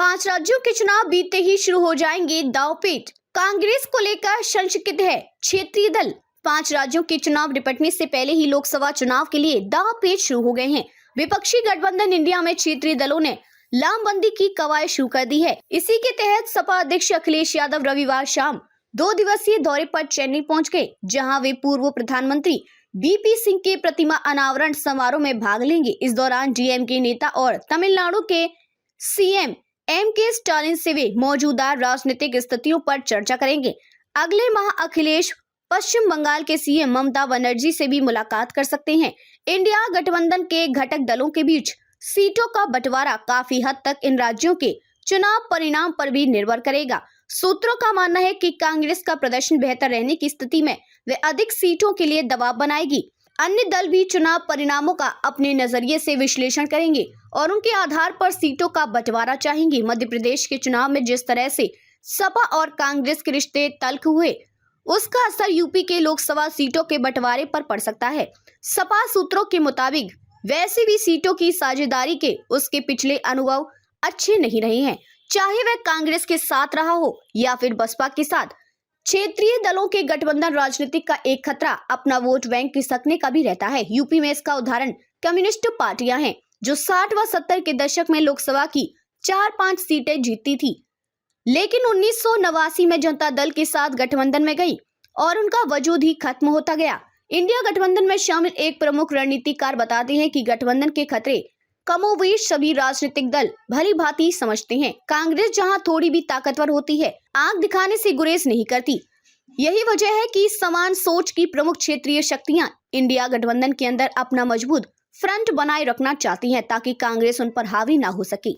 5 राज्यों के चुनाव बीतते ही शुरू हो जाएंगे दांवपेच। कांग्रेस को लेकर संशय है क्षेत्रीय दल। 5 राज्यों के चुनाव निपटने से पहले ही लोकसभा चुनाव के लिए दांवपेच शुरू हो गए हैं। विपक्षी गठबंधन इंडिया में क्षेत्रीय दलों ने लामबंदी की कवायद शुरू कर दी है। इसी के तहत सपा अध्यक्ष अखिलेश यादव रविवार शाम 2 दिवसीय दौरे पर चेन्नई पहुंच गए, जहां वे पूर्व प्रधानमंत्री बीपी सिंह के प्रतिमा अनावरण समारोह में भाग लेंगे। इस दौरान डीएमके नेता और तमिलनाडु के सीएम एमके स्टालिन से वे मौजूदा राजनीतिक स्थितियों पर चर्चा करेंगे। अगले माह अखिलेश पश्चिम बंगाल के सीएम ममता बनर्जी से भी मुलाकात कर सकते हैं। इंडिया गठबंधन के घटक दलों के बीच सीटों का बंटवारा काफी हद तक इन राज्यों के चुनाव परिणाम पर भी निर्भर करेगा। सूत्रों का मानना है कि कांग्रेस का प्रदर्शन बेहतर रहने की स्थिति में वे अधिक सीटों के लिए दबाव बनाएगी। अन्य दल भी चुनाव परिणामों का अपने नजरिए से विश्लेषण करेंगे और उनके आधार पर सीटों का बंटवारा चाहेंगे। मध्य प्रदेश के चुनाव में जिस तरह से सपा और कांग्रेस के रिश्ते तल्ख हुए, उसका असर यूपी के लोकसभा सीटों के बंटवारे पर पड़ सकता है। सपा सूत्रों के मुताबिक वैसे भी सीटों की साझेदारी के उसके पिछले अनुभव अच्छे नहीं रहे हैं, चाहे वह कांग्रेस के साथ रहा हो या फिर बसपा के साथ। क्षेत्रीय दलों के गठबंधन राजनीति का एक खतरा अपना वोट बैंक खिसकने का भी रहता है। यूपी में इसका उदाहरण कम्युनिस्ट पार्टियां हैं, जो 60 व 70 के दशक में लोकसभा की 4-5 सीटें जीतती थी, लेकिन 1989 में जनता दल के साथ गठबंधन में गई और उनका वजूद ही खत्म होता गया। इंडिया गठबंधन में शामिल एक प्रमुख रणनीतिकार बताते हैं कि गठबंधन के खतरे कमोवेश सभी राजनीतिक दल भली भांति समझते हैं। कांग्रेस जहां थोड़ी भी ताकतवर होती है, आंख दिखाने से गुरेज नहीं करती। यही वजह है कि समान सोच की प्रमुख क्षेत्रीय शक्तियां इंडिया गठबंधन के अंदर अपना मजबूत फ्रंट बनाए रखना चाहती हैं, ताकि कांग्रेस उन पर हावी ना हो सके।